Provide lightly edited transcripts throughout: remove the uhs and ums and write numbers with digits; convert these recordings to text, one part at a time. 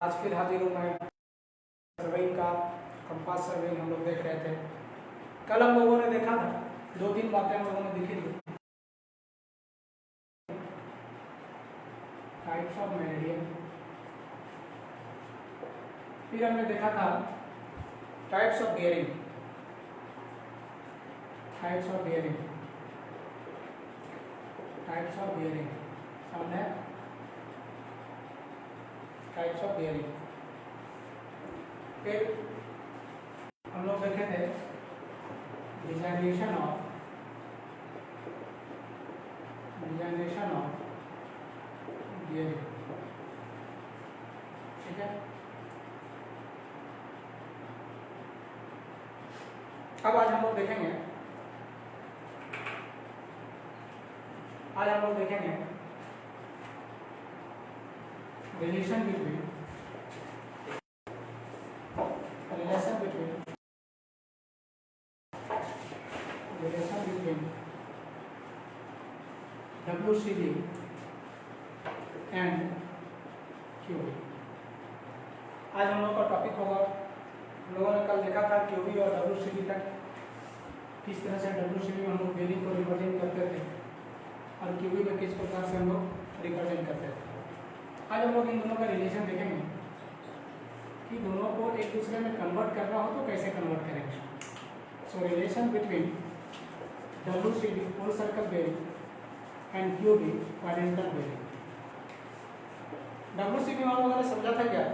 आज फिर हाजिर हूँ मैं सर्वेइंग का कंपास सर्वेइंग हम लोग देख रहे थे। कल हम लोगों ने देखा था, दो तीन बातें हम लोगों ने दिखी थी। टाइप्स ऑफ मेरिडियन, फिर हमने देखा था types of bearing, types of bearing, types of bearing सामने टाइप्स ऑफ बियरिंग। फिर हम लोग देखे थे डिजाइनेशन ऑफ बियरिंग, ठीक है। अब आज हम लोग देखेंगे relation between WCB and QB। आज हम लोग का टॉपिक होगा, हम लोगों ने कल देखा था QB और WCB तक किस तरह से WCB में हम लोग बियरिंग को रिप्रेजेंट करते थे और QB में किस प्रकार से हम लोग रिप्रेजेंट करते थे। आज हम लोग इन दोनों का रिलेशन देखेंगे कि दोनों को एक दूसरे में कन्वर्ट करना हो तो कैसे कन्वर्ट करेंगे। So relation between WCB whole circle bearing and QB quadrantal bearing. WCB हम लोगों ने समझा था क्या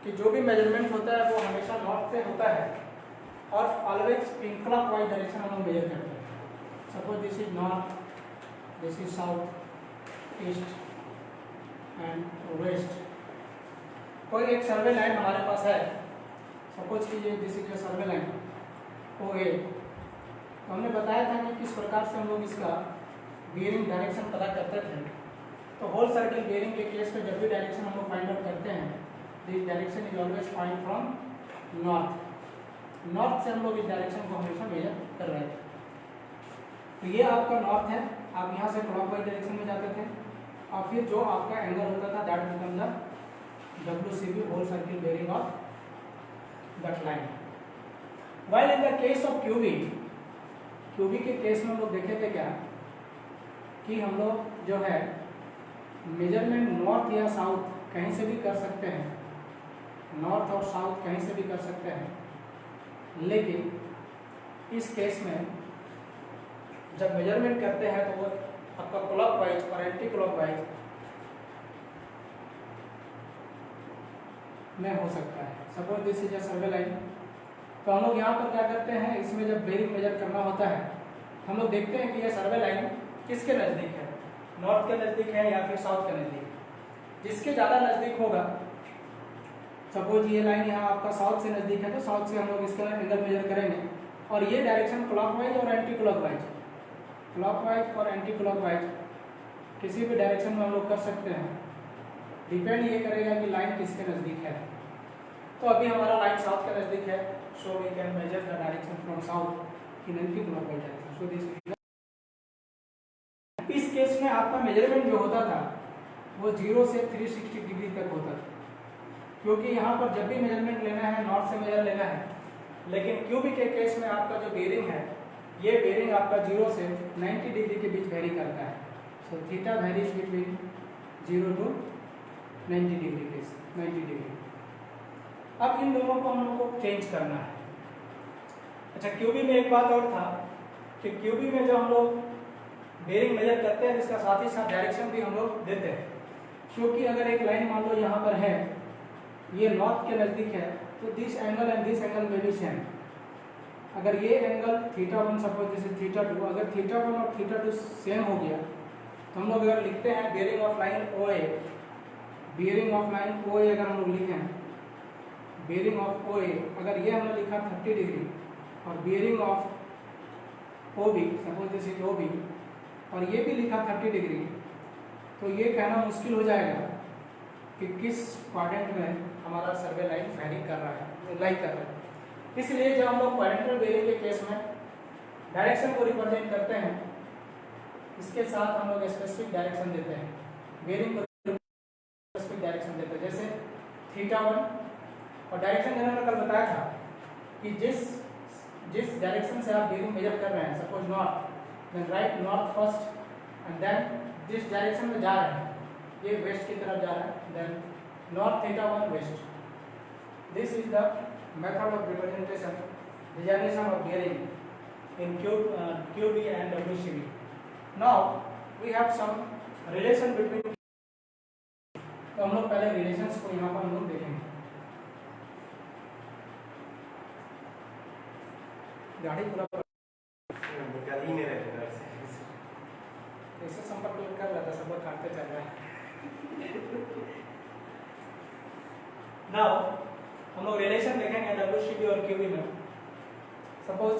कि जो भी मेजरमेंट होता है वो हमेशा नॉर्थ से होता है और ऑलवेज इन क्लॉकवाइज डायरेक्शन हम लोग मेजर करते हैं। Suppose this is north, this is south, east and west. कोई एक सर्वे लाइन हमारे पास है, सपोज कीजिए this is a survey line OA। तो हमने बताया था कि किस प्रकार से हम लोग इसका बियरिंग डायरेक्शन पता करते थे। तो होल सर्कल बियरिंग के केस में जब भी डायरेक्शन हम लोग फाइंड आउट करते हैं, this direction is always find from north. North से हम लोग इस डायरेक्शन को हमेशा मेजर कर रहे थे। तो ये आपका नॉर्थ है, आप यहाँ से क्लॉकवाइज डायरेक्शन में जाते थे और फिर जो आपका एंगल होता था that become the WCB whole circle bearing of that line. While in the case of QB के केस में हम लोग देखे थे क्या कि हम लोग जो है मेजरमेंट नॉर्थ या साउथ कहीं से भी कर सकते हैं, नॉर्थ और साउथ कहीं से भी कर सकते हैं। लेकिन इस केस में जब मेजरमेंट करते हैं तो वो आपका क्लॉकवाइज और एंटी क्लॉकवाइज में हो सकता है। Suppose this is a survey line. तो हम लोग यहाँ पर क्या करते हैं, इसमें जब बेयरिंग मेजर करना होता है हम लोग देखते हैं कि यह सर्वे लाइन किसके नज़दीक है, नॉर्थ के नज़दीक है या फिर साउथ के नज़दीक। जिसके ज़्यादा नज़दीक होगा, सपोज ये लाइन यहाँ आपका साउथ से नज़दीक है तो साउथ से हम लोग इसका एंगल मेजर करेंगे और ये डायरेक्शन क्लॉकवाइज और एंटी क्लॉकवाइज, क्लॉकवाइज और एंटी क्लॉकवाइज किसी भी डायरेक्शन में हम लोग कर सकते हैं। डिपेंड ये करेगा कि लाइन किसके नज़दीक है। तो अभी हमारा लाइन साउथ के नज़दीक है, so we can measure the direction from south in anticlockwise direction. So this इस केस में आपका मेजरमेंट जो होता था वो 0 से 360 डिग्री तक होता था, क्योंकि यहाँ पर जब भी मेजरमेंट लेना है नॉर्थ से मेजर लेना है। लेकिन QB के केस में आपका जो बेयरिंग है, ये बेयरिंग आपका 0 से 90 डिग्री के बीच वेरी करता है। So theta varies between 0 to 90 degree के 90 डिग्री। अब इन दोनों को हम लोग को चेंज करना है। अच्छा, QB में एक बात और था कि QB में जो हम लोग बेयरिंग मेजर करते हैं इसका साथ ही साथ डायरेक्शन भी हम लोग देते हैं। क्योंकि अगर एक लाइन मान लो यहाँ पर है, ये नॉर्थ के नज़दीक है, तो this angle and this angle में भी सेम। अगर ये एंगल θ1 सपोज दिस इज θ2, अगर θ1 और θ2 सेम हो गया तो हम लोग अगर लिखते हैं bearing of line OA, bearing of line OA अगर हम लोग लिखें, बेयरिंग ऑफ OA अगर ये हमने लिखा 30 डिग्री और bearing of OB suppose this is OB और ये भी लिखा 30 डिग्री, तो ये कहना मुश्किल हो जाएगा कि किस क्वाड्रेंट में हमारा सर्वे लाइन वेरी कर रहा है, लाई कर रहा है। इसलिए जब हम लोग क्वाड्रेंटल बेयरिंग के केस में डायरेक्शन को रिप्रेजेंट करते हैं, इसके साथ हम लोग स्पेसिफिक डायरेक्शन देते हैं, बेयरिंग को स्पेसिफिक डायरेक्शन देते हैं। जैसे थीटा 1, और डायरेक्शन जैसे मैंने कल बताया था कि जिस डायरेक्शन से आप बेयरिंग मेजर कर रहे हैं, suppose north, then right north first, and then जिस डायरेक्शन में जा रहे हैं, ये वेस्ट की तरफ जा रहा है, then north theta 1 west. This is the method of representation, designation of bearing in QB and WCB. Now we have some relation between. तो हम लोग पहले रिलेशंस को यहाँ पर हम लोग देखेंगे. गाड़ी पूरा निकाल ही नहीं रहे ऐसे संपर्क कर रहा था, सब लोग काटते चल रहा है. Now हम लोग रिलेशन देखेंगे WCB और QB में. सपोज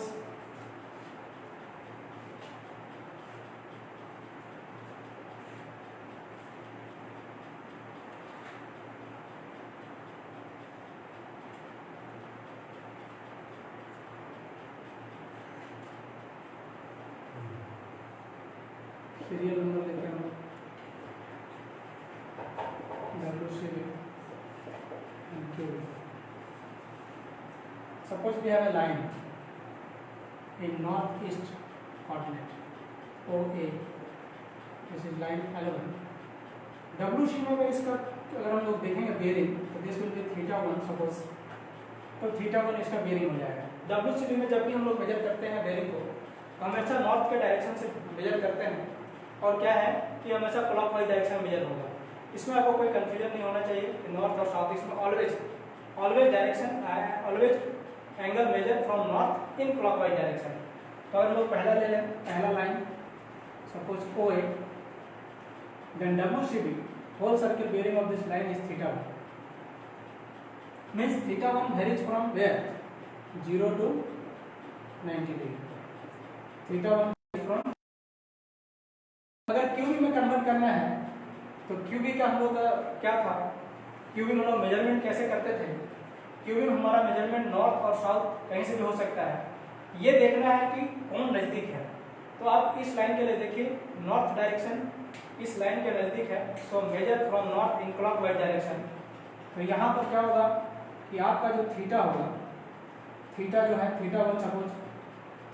सीरियल नंबर लेते हैं WCB and QB. Suppose we have a line in northeast coordinate OA. This is line 11. WCB में इसका अगर हम लोग देखेंगे बेयरिंग, तो this will B theta 1 suppose, तो थीटा 1 इसका बेयरिंग हो जाएगा. WCB में जब भी हम लोग मेजर करते हैं बेयरिंग को, तो हमेशा नॉर्थ के डायरेक्शन से मेजर करते हैं, और क्या है कि हमेशा क्लॉकवाइज डायरेक्शन में मेजर होगा. इसमें आपको कोई कंफ्यूजन नहीं होना चाहिए कि नॉर्थ और साउथ. इसमें always direction, always angle measure from north in clockwise direction. तो अगर लोग पहला ले लें, पहला line suppose OA, then WCB whole circle bearing of this line is theta 1. Means theta 1 varies from where 0 to 90 degree. Theta 1 from. अगर QB में convert करना है तो QB का हम लोग क्या था, QB में लोग मेजरमेंट कैसे करते थे. QB में हमारा मेजरमेंट नॉर्थ और साउथ कहीं से भी हो सकता है. ये देखना है कि कौन नज़दीक है. तो आप इस लाइन के लिए देखिए, नॉर्थ डायरेक्शन इस लाइन के नज़दीक है, so major from north in clockwise direction. तो यहाँ पर क्या होगा कि आपका जो थीटा होगा, थीटा जो है theta 1, suppose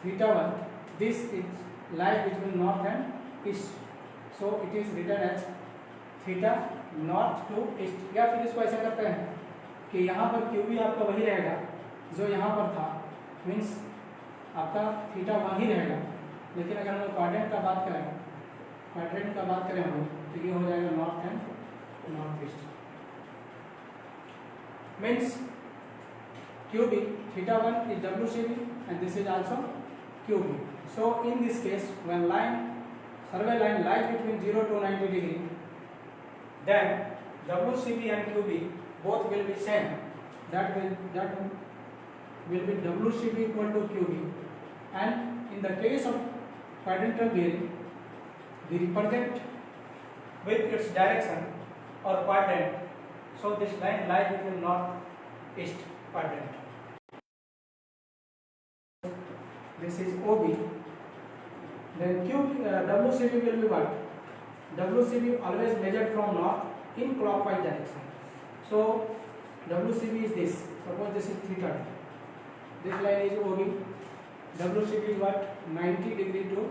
theta 1, this is lies between north and east, so it is written as theta north to east. या फिर इसको ऐसा करते हैं कि यहाँ पर QB आपका वही रहेगा जो यहाँ पर था, मीन्स आपका थीटा 1 ही रहेगा. लेकिन अगर हम लोग क्वाड्रेंट का बात करें, हम लोग, तो ये हो जाएगा north and north east. Means QB theta 1 is WCB and this is also QB. So in this case, when survey line lies between 0 to 90 degree, then WCB and QB both will be same. That will be WCB equal to QB. And in the case of quadrantal bearing, we represent with its direction or quadrant. So this line lies between north east quadrant. This is OB. Then WCB will be what? WCB always measured from north in clockwise direction. So WCB is this. Suppose this is theta. This line is OB. WCB is what? 90 degree to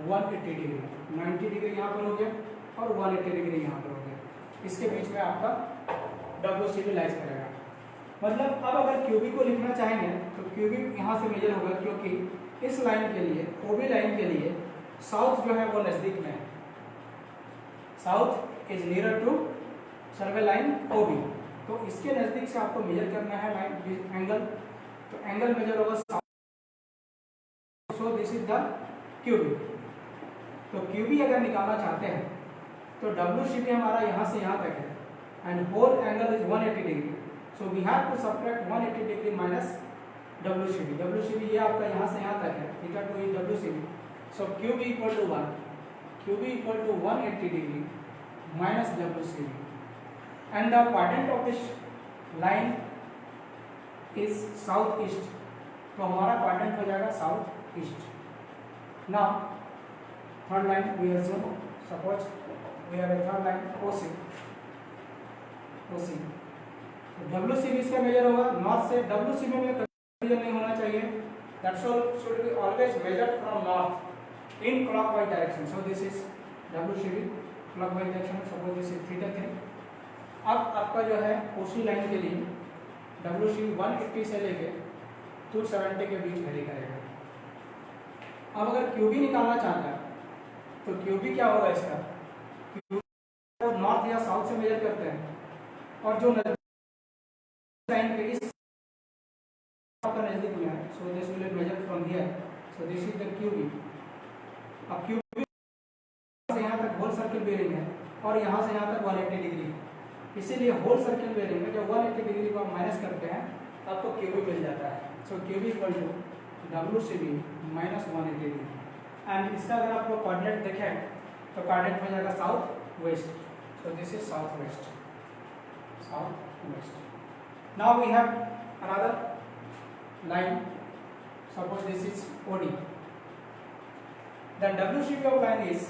180 degree. 90 degree यहाँ पर हो गया और 180 degree यहाँ पर हो गया. इसके बीच में आपका WCB लाइज करेगा. मतलब अब अगर QB को लिखना चाहेंगे तो QB यहाँ से मेजर होगा, क्योंकि इस लाइन के लिए, OB लाइन के लिए साउथ जो है वो नज़दीक में है. South is near to survey line OB. तो इसके नज़दीक से आपको मेजर करना है लाइन एंगल. तो एंगल मेजर होगा south. So this is the QB. तो QB अगर निकालना चाहते हैं तो WCB हमारा यहाँ से यहाँ तक है and whole angle is 180 degree. So we have to subtract 180 degree minus WCB. WCB ये आपका यहाँ से यहाँ तक है, theta 2 is WCB. So QB equal to 1, QB equal to 180 degree minus WCB. And the quadrant of this line is south east. तो हमारा quadrant हो जाएगा south east. Now third line we assume, suppose we have a third line OC. W C B इसका measure होगा north से। W C B में confusion नहीं होना चाहिए, that's all should be always measured from north in clockwise direction. So this is W C B clockwise direction, suppose this is theta 3। अब आपका जो है ओसी लाइन के लिए डब्ल्यू सी 180 से लेके 270 के बीच वेरी करेगा। अब अगर क्यूबी निकालना चाहता है तो क्यूबी क्या होगा इसका, क्यूबी नॉर्थ या साउथ से मेजर करते हैं और जो लाइन के इस नजदीक में है, so this will be measure from here, so this is the QB. अब क्यूबी से यहाँ तक होल सर्किल बेरिंग है और यहाँ से यहाँ तक 180 डिग्री है, इसीलिए होल सर्किल बेरिंग में जब 180 डिग्री को आप माइनस करते हैं आपको क्यूबी मिल जाता है। So QB equal to W C B minus 180 degree. And इसका अगर आपको कोऑर्डिनेट देखें तो कोऑर्डिनेट हो जाएगा south west, so this is south west, south west. Now we have another line, suppose this is OD, then WCB of line is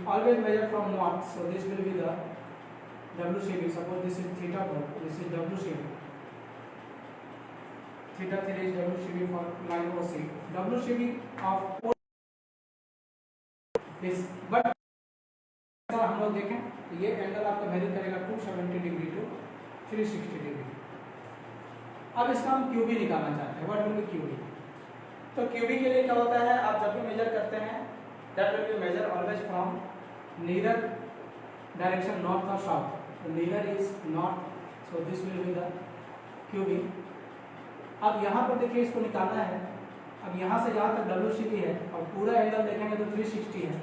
always measured from north, so this will be the WCB. Suppose this is theta 4, this is WCB, theta 3 is WCB for line OC. WCB of is, but हम लोग देखें तो ये angle आपका very करेगा 270 degree to 360 degree. अब इसका हम क्यूबी निकालना चाहते हैं, व्हाट विल बी क्यूबी। तो क्यूबी के लिए क्या होता है, आप जब भी मेजर करते हैं that will be measure always from neither direction north और साउथ, तो neither is north, so this will be the QB. अब यहाँ पर देखिए इसको निकालना है, अब यहाँ से जहाँ तक WCB है और पूरा एंगल देखेंगे तो 360 है,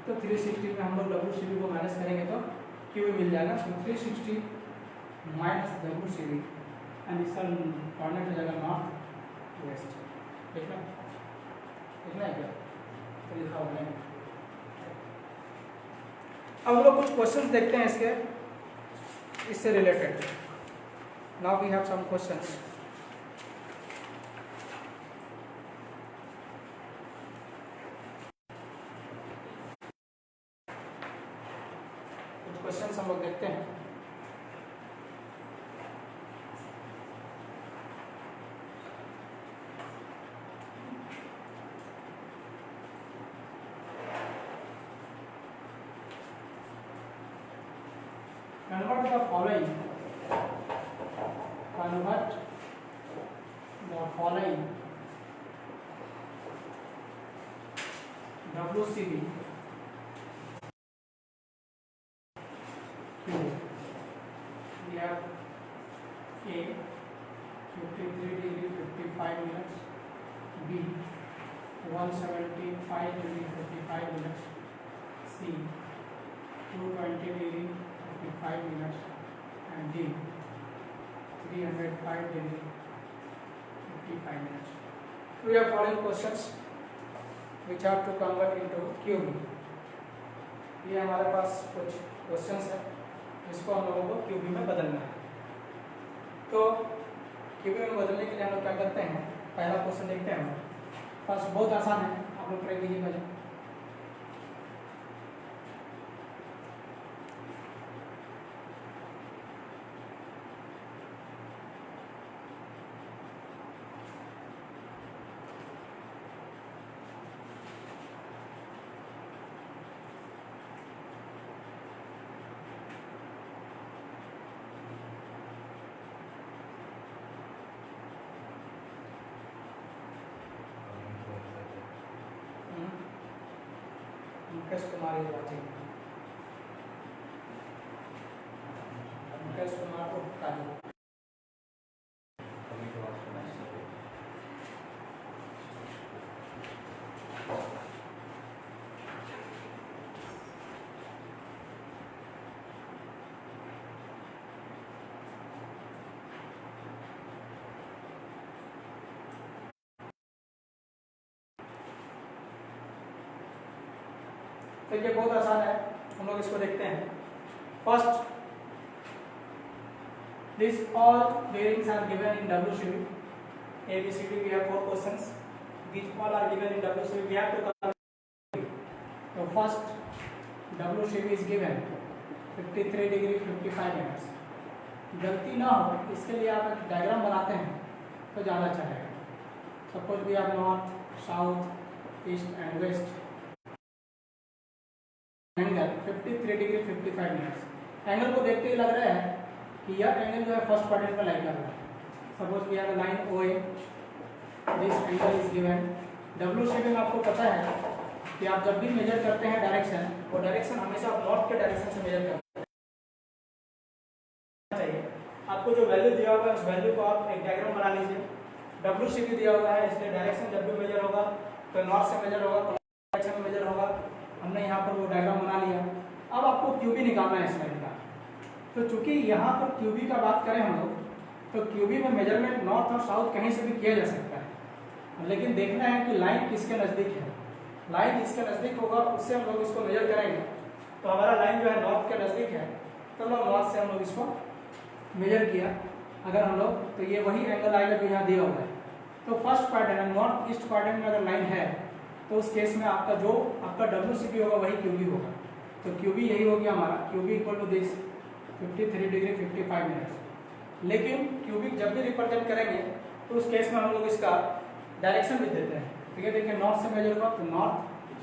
तो 360 में हम लोग WCB को माइनस करेंगे तो क्यूबी मिल जाएगा, सो 360 माइनस WCB एंड इसका कोऑर्डिनेट हो जाएगा नॉर्थ वेस्ट। देखना है क्या तो लिखा हुआ है। अब हम लोग कुछ क्वेश्चंस देखते हैं इससे related. Now we have some questions. कुछ क्वेश्चंस हम लोग देखते हैं। Convert the following WCB we have A 53 degree 55 minutes, B 175 degree 55 minutes, C 220 degree 55 minutes, and D 305 degree 55 minutes. We are following questions which have to convert into QB. ये हमारे पास कुछ questions है जिसको हम लोगों को क्यूबी में बदलना है। तो क्यूबी में बदलने के लिए हम लोग क्या करते हैं, पहला क्वेश्चन देखते हैं हम। फर्स्ट बहुत आसान है, आप लोग ट्राई कीजिए पहले। मुकेश कुमार इज वाचिंग, मुकेश कुमार को काली। तो ये बहुत आसान है, हम लोग इसको देखते हैं। First, this all bearings are given in WCB, ABCD we have 4 questions, these all are given in WCB, we have to calculate. So first WCB is given 53 degree 55 minutes, गलती ना हो इसके लिए आप एक डायग्राम बनाते हैं तो ज़्यादा अच्छा रहेगा। सपोज भी आप north, south, east and west angle 53 degree 55 minutes. Angle को देखते ही लग रहा है कि यह एंगल जो है फर्स्ट क्वाड्रेंट में लाई कर रहा है। Suppose we have line O A, this angle is given. W शेपिंग आपको पता है कि आप जब भी मेजर करते हैं डायरेक्शन, वो डायरेक्शन हमेशा आप नॉर्थ के डायरेक्शन से मेजर करते हैं। चाहिए आपको जो वैल्यू दिया हुआ है उस वैल्यू को आप एक डायग्राम बना लीजिए। डब्ल्यू शेपिंग दिया हुआ है, इसलिए डायरेक्शन जब भी मेजर होगा तो नॉर्थ से मेजर होगा, डायरेक्शन में मेजर होगा। हमने यहाँ पर वो डायग्राम बना लिया। अब आपको क्यूबी निकालना है इस लाइन का। तो चूंकि यहाँ पर क्यूबी का बात करें हम लोग, तो क्यूबी में मेजरमेंट नॉर्थ और साउथ कहीं से भी किया जा सकता है, लेकिन देखना है कि लाइन किसके नज़दीक है। लाइन जिसके नज़दीक होगा उससे हम लोग इसको मेजर करेंगे। तो हमारा लाइन जो है नॉर्थ के नज़दीक है, तो लोग नॉर्थ से हम लोग इसको मेजर किया अगर हम लोग, तो ये वही एंगल आएगा जो यहाँ दिया हुआ है। तो first quadrant north east quadrant में अगर लाइन है तो उस केस में आपका जो आपका WCP होगा वही QB होगा। तो QB यही हो गया हमारा, QB equal to this 53 degree 55 minutes. लेकिन QB जब भी रिप्रेजेंट करेंगे तो उस केस में हम लोग इसका डायरेक्शन भी देते हैं। ठीक है, देखिए नॉर्थ से मेजर होगा तो north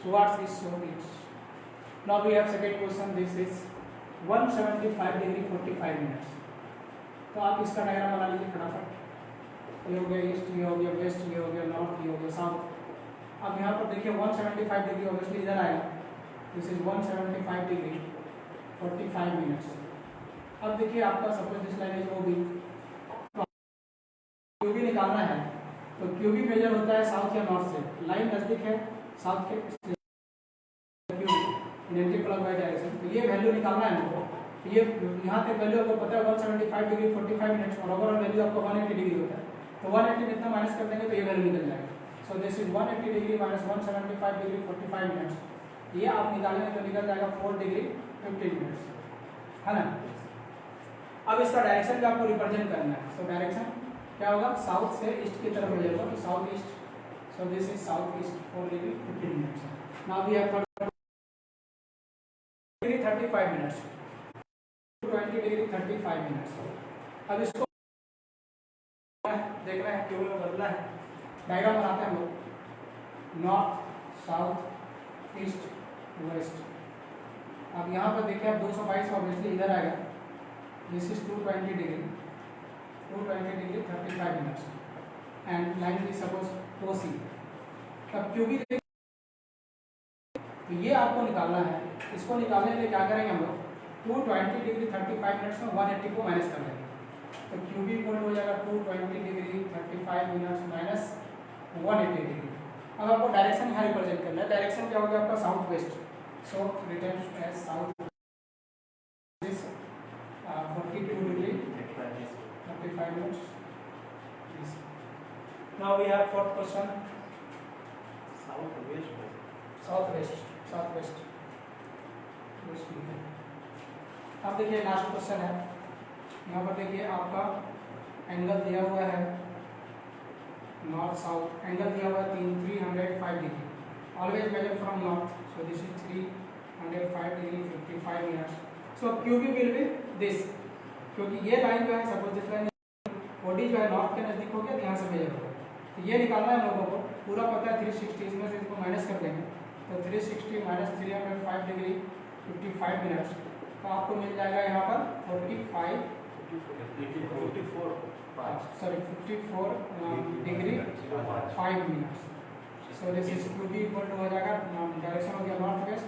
towards east, so east. Now we have second question, this is 175 degree 45 minutes. तो आप इसका डायग्राम बना लीजिए फटाफट। ये हो गया ईस्ट, ये हो गया वेस्ट, ये हो गया नॉर्थ, ये हो गया साउथ। अब यहाँ पर देखिए 175 डिग्री ऑब्वियसली इधर आएगा, दिस इज 175 डिग्री 45 मिनट्स। अब देखिए आपका suppose this line is OB, QB निकालना है तो QB मेजर होता है साउथ या नॉर्थ से। लाइन नजदीक है साउथ के, एंटी क्लॉकवाइज डायरेक्शन। तो ये वैल्यू निकालना है हमको। तो ये यहाँ तक वैल्यू आपको पता है 175 डिग्री 45 मिनट्स, और ओवरऑल वैल्यू आपको 180 डिग्री होता है। तो 180 में इतना माइनस कर देंगे तो ये वैल्यू निकल जाएगा। सो this is 180 degree minus 175 degree 45 minutes. ये आप निकालेंगे तो निकल जाएगा 4 डिग्री 15 मिनट्स, है ना। अब इसका डायरेक्शन का आपको रिप्रेजेंट करना है। सो डायरेक्शन क्या होगा, साउथ से ईस्ट की तरफ हो जाएगा, तो south east. So this is south east 4 degree 15 minutes. Now we have 35 minutes, 20 degree 35 minutes. अब इसको देखना है, क्यों में बदलना है। डायग्राम बनाते हैं हम लोग, नॉर्थ साउथ ईस्ट वेस्ट। अब यहाँ पर देखिए आप 222 ऑब्वियसली इधर आएगा, this is 220 degree 35 minutes and line is suppose OC। अब QB तो ये आपको निकालना है। इसको निकालने के लिए क्या करेंगे हम लोग, 220 डिग्री 35 मिनट्स में 180 को माइनस कर लेंगे। तो QB इक्वल हो जाएगा 220 डिग्री 35 मिनट्स माइनस 180 डिग्री। अब आपको डायरेक्शन यहाँ रिप्रेजेंट करना है। डायरेक्शन क्या हो गया आपका south west. So written as south 42 degree 35 minutes. Now we have fourth question, south west south west. अब देखिए लास्ट क्वेश्चन है। यहाँ पर देखिए आपका एंगल दिया हुआ है नॉर्थ साउथ, एंगल दिया हुआ है 305 degree. Always major from north, so this is 305 degree 55 minutes. So QB will be this, क्योंकि ये लाइन जो है सपोज दिस लाइन OD जो है नॉर्थ के नजदीक हो गया, तो यहाँ से मेजर होगा। तो ये निकालना है हम लोगों को, पूरा पता है 360, इसमें से इसको माइनस कर देंगे तो 360 माइनस 305 डिग्री 55 मिनट्स। तो आपको मिल जाएगा यहाँ पर 54 degree 5 minutes. So this is QB equal to हो जाएगा, डायरेक्शन हो गया north west,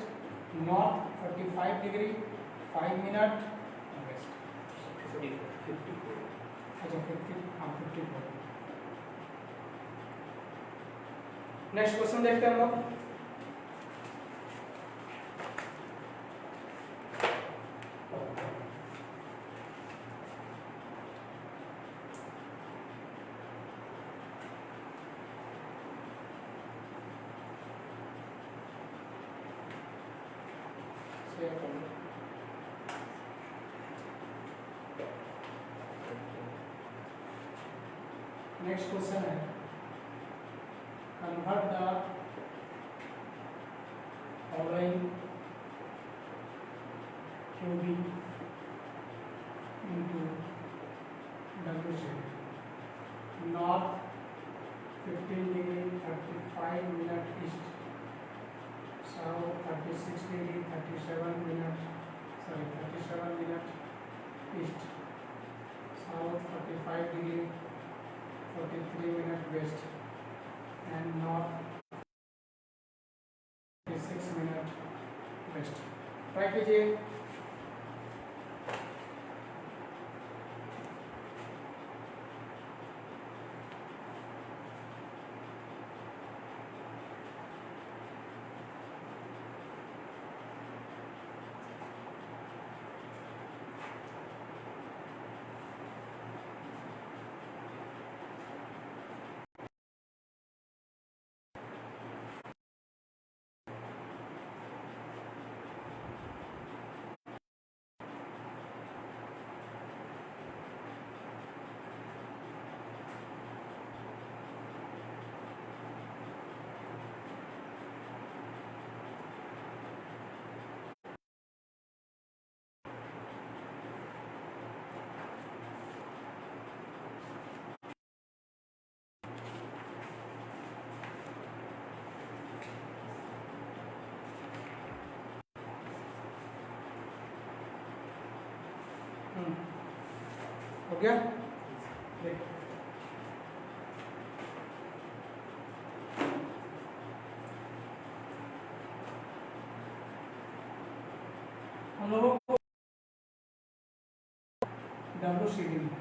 north 45 degree 5 minute west. अच्छा 54। नेक्स्ट क्वेश्चन देखते हैं हम लोग। नेक्स्ट क्वेश्चन है, convert the following QB into W shape north 15 degree 35 minute east, south 36 degree 37 minute east, south 45 degree 43 minute west and north 36 minute west. Try कीजिए। हो गया? देखो हम लोगों को WCD में,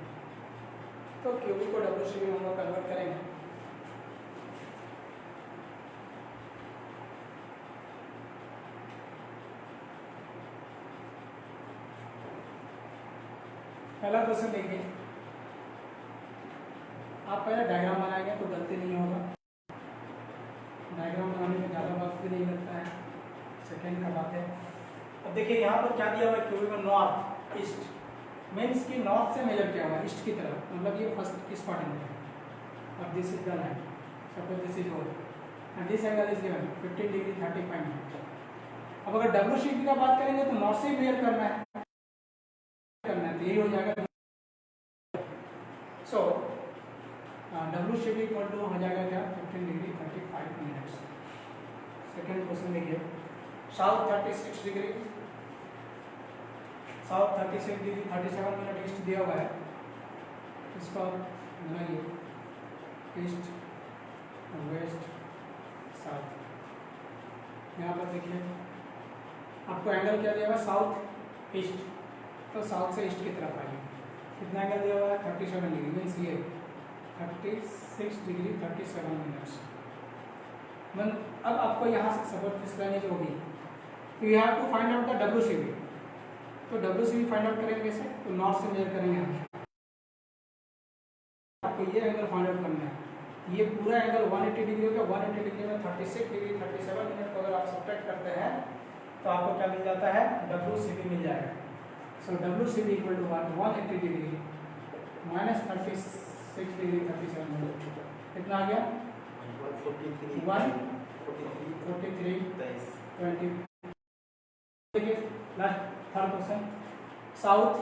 तो क्यूबिक को WCD में हम लोग कन्वर्ट करेंगे। पहला क्वेश्चन देखिए, आप पहले डायग्राम बनाएंगे तो गलती नहीं होगा, डायग्राम बनाने में ज़्यादा वक्त भी नहीं लगता है, सेकेंड का बात है। अब देखिए यहाँ पर क्या दिया हुआ है, क्यूबिक में नॉर्थ ईस्ट मीन्स कि नॉर्थ से मेजर किया हुआ है ईस्ट की तरफ, मतलब ये फर्स्ट इस पार्ट में है। अब दिस इज डन है, suppose this is whole and this angle is given 15 degree 35 minute. अब अगर WCD का बात करेंगे तो नॉर्थ से मेजर करना है तो यही हो जाएगा। सो WCD इक्वल टू हो जाएगा क्या, 15 डिग्री 35 मिनट्स। सेकेंड क्वेश्चन देखिए, साउथ 36 डिग्री 37 मिनट ईस्ट दिया हुआ है, इसका बनाइए ईस्ट वेस्ट साउथ। यहाँ पर देखिए आपको एंगल क्या दिया हुआ है, साउथ ईस्ट, तो साउथ से ईस्ट की तरफ आइए। कितना एंगल दिया हुआ है, 37 डिग्री मीन्स ये 36 डिग्री 37 मिनट्स। अब आपको यहाँ से सपोर्ट किस लाइन जो होगी, तो you have to find out the WCD। तो WCD फाइंड आउट करेंगे कैसे, तो नॉर्थ से मेजर करेंगे हम। आपको ये एंगल फाइंड आउट करना है, ये पूरा एंगल 180 डिग्री हो गया। 180 डिग्री में 36 डिग्री 37 मिनट को अगर आप सब्ट्रैक्ट करते हैं तो आपको क्या मिल जाता है, WCD मिल जाएगा। So WCD equal to 180 degree minus 36 degree 37 minute, कितना आ गया 143 20। देखिए last third question, south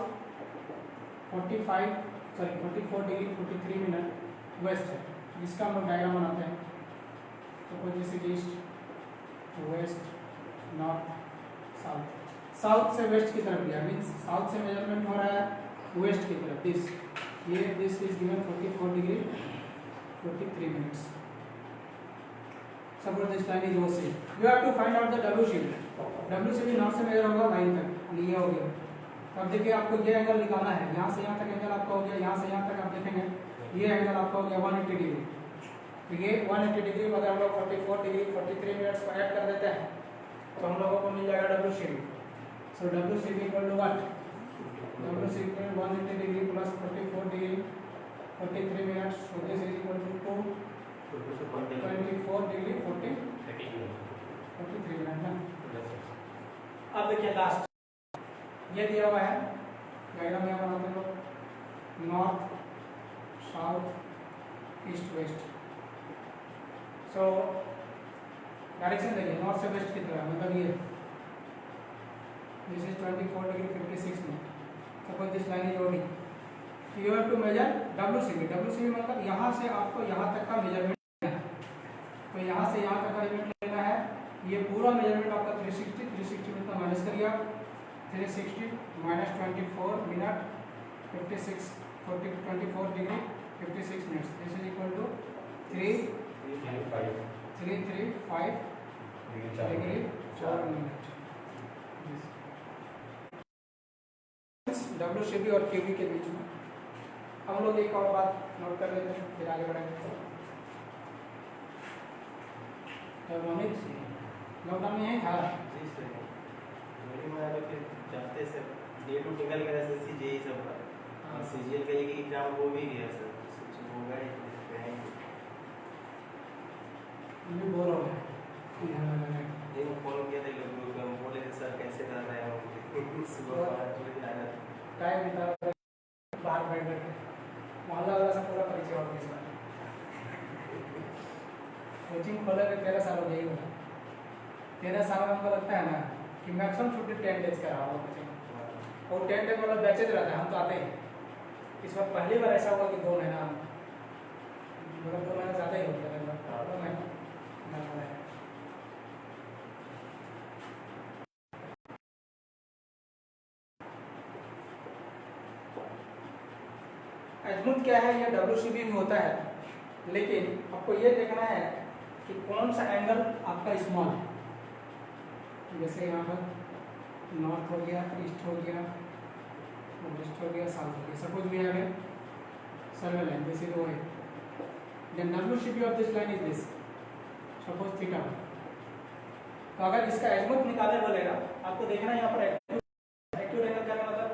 44 degree 43 minute west है, जिसका हम लोग डायग्राम बनाते हैं। तो this is east west north south. South से वेस्ट की तरफ गया मीन्स साउथ से मेजरमेंट हो रहा है वेस्ट की तरफ। This is given 44 degree 43 minutes. Suppose this line is OC, you have to find out the WCD। WCD north से मेजर होगा लाइन तक, ये हो गया। अब देखिए आपको ये एंगल निकालना है, यहाँ से यहाँ तक एंगल आपका हो गया, यहाँ से यहाँ तक आप देखेंगे ये एंगल आपका हो गया 180 डिग्री। तो ये 180 डिग्री में अगर हम लोग 44 डिग्री 43 मिनट्स को ऐड कर देते हैं तो हम लोगों को मिल जाएगा WCD। So WCD equal to what, WCD equal 180 degree plus 44 degree 43 minutes, so this is equal to 24 degree 43 minute ना। अब देखिए लास्ट ये दिया हुआ है डायग्राम यहाँ बनाते हैं लोग, north south east west. So direction देखिए नॉर्थ से वेस्ट की तरफ, मतलब ये this is 24 degree 56 minute. Suppose this line is OD, you have to measure WCB। WCB मतलब यहाँ से आपको यहाँ तक का मेजरमेंट लेना है। तो यहाँ से यहाँ तक का मेजरमेंट लेना है। ये पूरा मेजरमेंट आपका 360 में माइनस करिए आप। 360 minus 24 minute 56 40 24 degree 56 minutes. This is equal to 335 degree 4 minute. WCB और QB के बीच में हम लोग एक और बात नोट कर लेते हैं, फिर आगे बढ़ेंगे। थर्मोमिक्स लॉकडाउन में है था जी सर, मेरी में तो फिर जाते सर डे टू निकल गया सर, CGI सब का। हाँ। CGL का एक एग्जाम हो भी गया सर, कुछ हो गया है। ये बोल रहा है एक फोन किया था लोग हम बोले थे सर कैसे कर रहे हैं हम सुबह 5 बजे आना था। टाइम बिता बाहर बैठ बैठ के मोहल्ला वाला सब पूरा परिचय हो गया। कोचिंग खोले में 13 साल हो गई होगा। 13 साल में हमको लगता है ना कि मैक्सिमम छुट्टी 10 डेज का रहा होगा कोचिंग, और 10 डेज मतलब बैचेज रहता है। हम तो आते हैं इस बार पहली बार ऐसा हुआ कि 2 महीना मतलब 2 महीना ज़्यादा ही हो गया लगभग 2 महीना ना पड़ा है। एजमुथ क्या है, ये WCB भी होता है, लेकिन आपको ये देखना है कि कौन सा एंगल आपका स्मॉल है। जैसे यहाँ पर नॉर्थ हो गया, ईस्ट हो गया, वेस्ट हो गया, साउथ हो गया। Suppose we have a survey line, this is OA, then WCB of this line is this, suppose theta. तो अगर इसका एजमुथ निकाले बोलेगा आपको देखना है यहाँ पर एक्यूट एंगल का मतलब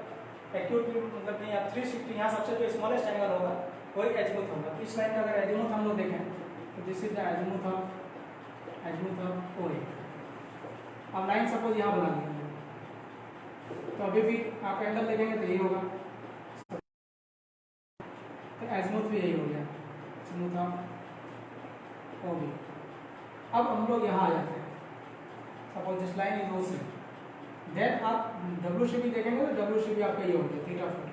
एक्यूट मतलब नहीं, आप 360 यहाँ सबसे जो स्मॉलेस्ट एंगल होगा वही एजमुथ होगा। इस लाइन का अगर एजमुथ हम लोग देखें तो this is the azimuth of OA। अब लाइन सपोज यहाँ बना दिया तो अभी भी आप एंगल देखेंगे तो यही होगा, तो एजमुथ भी यही हो गया, एजमुथ ऑफ OB। अब हम लोग यहाँ आ जाते हैं, suppose this line is OC, then आप WCB देखेंगे तो WCB आपका ये हो गया थीटा फोर,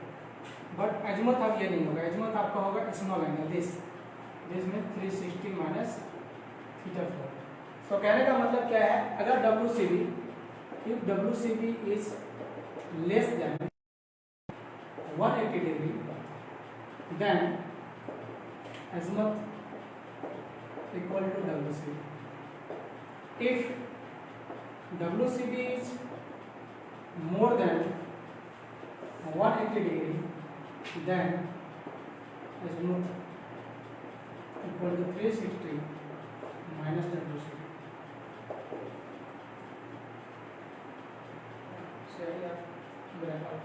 बट एजमुथ आप ये नहीं होगा। एजमुथ आपका होगा स्मॉल एंगल दिस में 360 माइनस थीटा फोर। तो कहने का मतलब क्या है, अगर WCB if WCB is less than 180 degree then azimuth equal to WCB। if WCB is more than 180 degree, then azimuth equal to 360 minus WCB. So yeah, graph out.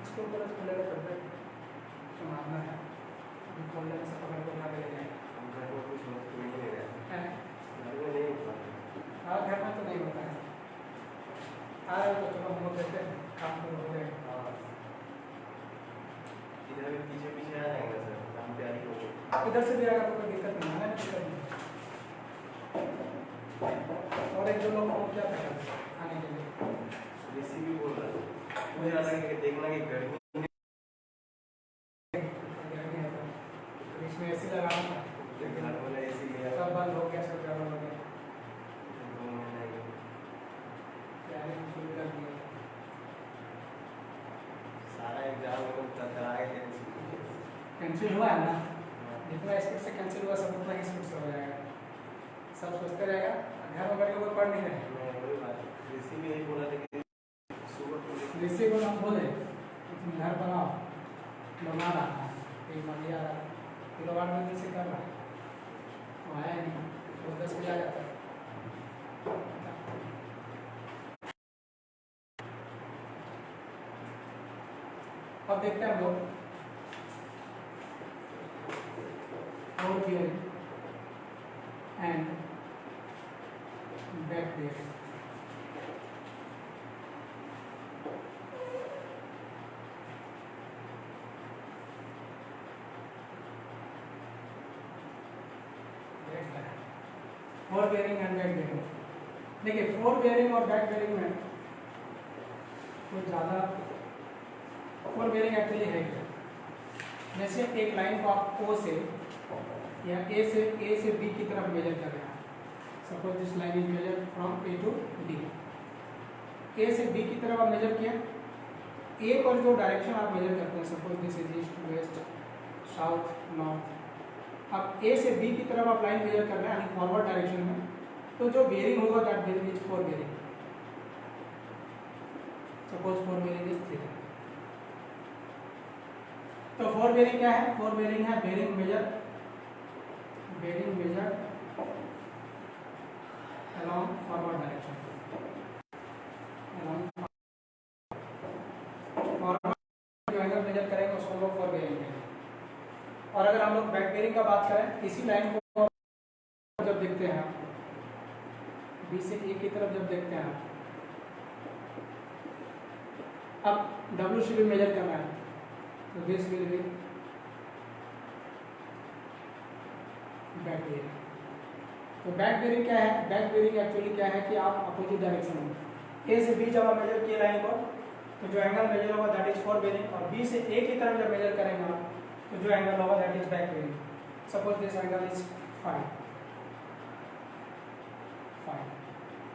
इसको पूरा खुलेगा तब तक संभालना है, खोलने से पकड़ को उठा के ले जाएंगे। हाँ, घर में तो नहीं होता है। आ रहे तो चलो हम लोग देखते हैं, काम तो हो जाएगा। इधर भी पीछे पीछे आ जाएंगे सर, काम तैयारी हो गई। इधर से भी आएगा तो कोई दिक्कत नहीं है, दिक्कत नहीं। और एक दो लोग को क्या पता आने के लिए रेसिपी बोल रहा है, मुझे लगा कि देखना कि गर्मी इसमें ऐसी लगाना था, घर वाला एसी लिया सब बंद हो गया, सब बंद हो गया, तैयारी शुरू कर दिया। सारा एग्जाम में कराए थे, कैंसिल हुआ है ना, जितना स्पीड से कैंसिल हुआ सब उतना ही स्पीड से हो जाएगा। सब सोचते रहेगा, घर में बैठ के कोई पढ़ नहीं रहे। वही बात रेसिपी यही बोला था कि सुबह जैसे को हम बोले तुम घर बनाओ, बना रहा था एक बढ़िया रहा, फिर 8 बजे से कर रहा है, तो आया नहीं, तो 10 बजे आ जाता है। अब देखते हैं हम लोग और theory and back bearing. Four bearing and back bearing. देखिए फोर बेयरिंग और बैक बेयरिंग में कुछ ज़्यादा, फोर बेयरिंग एक्चुअली है क्या, जैसे एक लाइन को आप ओ से या ए से बी की तरफ मेजर कर रहे हैं। Suppose this line is measure from A to D. A से बी की तरफ आप मेजर किया, ए पर जो डायरेक्शन आप मेजर करते हैं, suppose this is east, west, south, north. अब ए से बी की तरफ आप लाइन मेजर कर रहे हैं यानी फॉरवर्ड डायरेक्शन में, तो जो बेयरिंग होगा that bearing is fore bearing. Suppose fore bearing is theta. तो फोर बेयरिंग क्या है? फोर बेयरिंग है bearing measure along forward direction, along forward जो एंगल मेजर करेंगे उसको हम लोग फोर बेयरिंग करेंगे। और अगर हम लोग बैक बेयरिंग का बात करें, इसी लाइन को जब देखते हैं बी से ए की तरफ जब देखते हैं, अब डब्ल्यू से भी मेजर करना है, तो this will be back bearing. तो बैक बेयरिंग क्या है? बैक बेयरिंग एक्चुअली क्या है कि आप अपोजिट डायरेक्शन में ए से बी जब आप मेजर किए लाइन को, तो जो एंगल मेजर होगा दैट इज फोर बेयरिंग। और बी से ए की तरफ जब मेजर करेंगे आप, तो जो एंगल होगा that is back bearing. Suppose this angle is 5।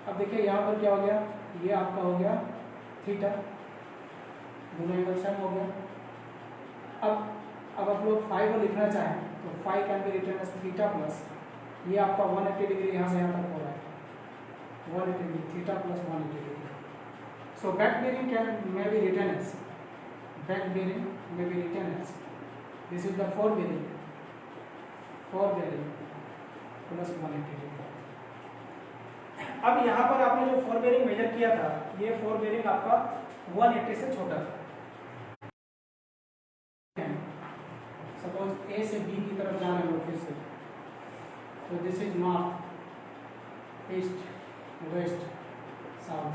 अब देखिए यहाँ पर क्या हो गया, ये आपका हो गया थीटा, दोनों एंगल सेम हो गया। अब आप लोग 5 को लिखना चाहें तो 5 can be written as theta plus, ये आपका 180 डिग्री यहाँ से यहाँ तक हो रहा है, 180 degree theta plus 180 degree. So back bearing can may be written as, back bearing may be written as, this is the fore bearing plus 180 degree. अब यहाँ पर आपने जो फोर बेयरिंग मेजर किया था, ये फोर बेयरिंग आपका 180 से छोटा था। सपोज ए से बी की तरफ जाना है फिर से, तो this is north, east, west, south.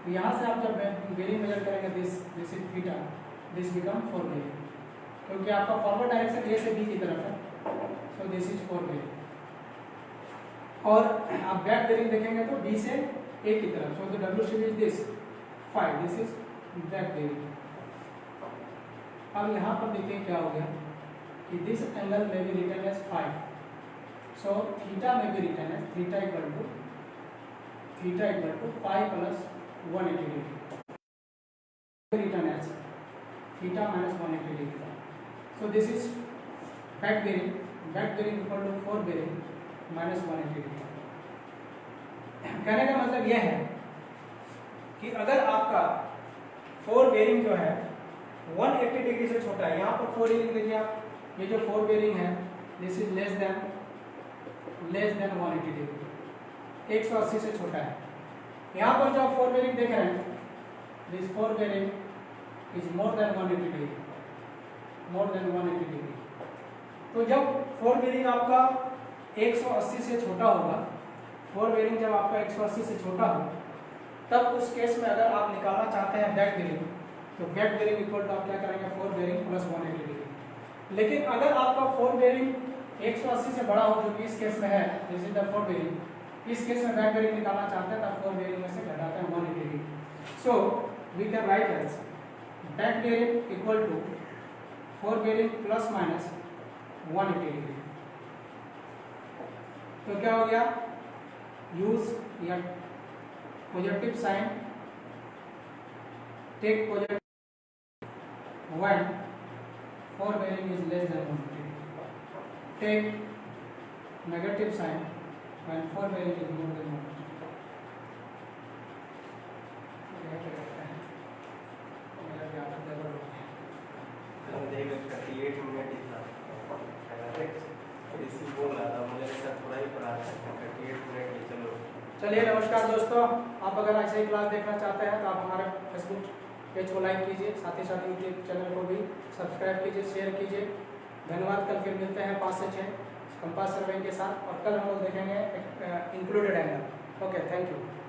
तो यहाँ से आप जब बेयरिंग मेजर करेंगे this is theta, this become fore bearing, क्योंकि आपका फॉरवर्ड डायरेक्शन ए से बी की तरफ है, so this is fore bearing. और आप बैक बेयरिंग देखेंगे तो बी से ए की तरफ, so the W shape is this 5, this is back bearing. अब यहाँ पर देखिए क्या हो गया कि दिस एंगल में be written as 5, so theta में be written as theta equal to 5 plus 180 degree, written as theta minus 180 degree. So this is back bearing equal to fore bearing minus 180 degree. कहने का मतलब यह है कि अगर आपका फोर बेयरिंग जो है 180 डिग्री से छोटा है, यहाँ पर फोर बेयरिंग देखिए आप, ये जो फोर बेयरिंग है this is less than 180 degree, 180 से छोटा है। यहाँ पर जो आप फोर बेयरिंग देख रहे हैं, this four bearing is more than 180 degree, more than 180 degree. तो जब फोर बेयरिंग आपका 180 से छोटा होगा, फोर बेयरिंग जब आपका 180 से छोटा हो, तब उस केस में अगर आप निकालना चाहते हैं बैक बेयरिंग, तो बैक बेयरिंग इक्वल टू आप क्या करेंगे, फोर बेयरिंग प्लस 180 डिग्री। लेकिन अगर आपका फोर बेयरिंग 180 से बड़ा हो, जो कि इस केस में है, this is the fore bearing, इस केस में बैक बेयरिंग निकालना चाहते हैं तब फोर बेयरिंग में से घटाते हैं 180 degree. So we can write as back bearing equal to fore bearing plus minus 180 degree. तो क्या हो गया, यूज या positive sign, take positive when fore bearing is less than 180 degree, take negative sign when fore bearing is more than 180 चलिए नमस्कार दोस्तों, आप अगर ऐसे ही क्लास देखना चाहते हैं तो आप हमारे फेसबुक पेज को लाइक कीजिए, साथ ही साथ यूट्यूब चैनल को भी सब्सक्राइब कीजिए, शेयर कीजिए। धन्यवाद। कल फिर मिलते हैं 5 से 6 कंपास सर्वे के साथ, और कल हम लोग देखेंगे included angle. Okay, thank you.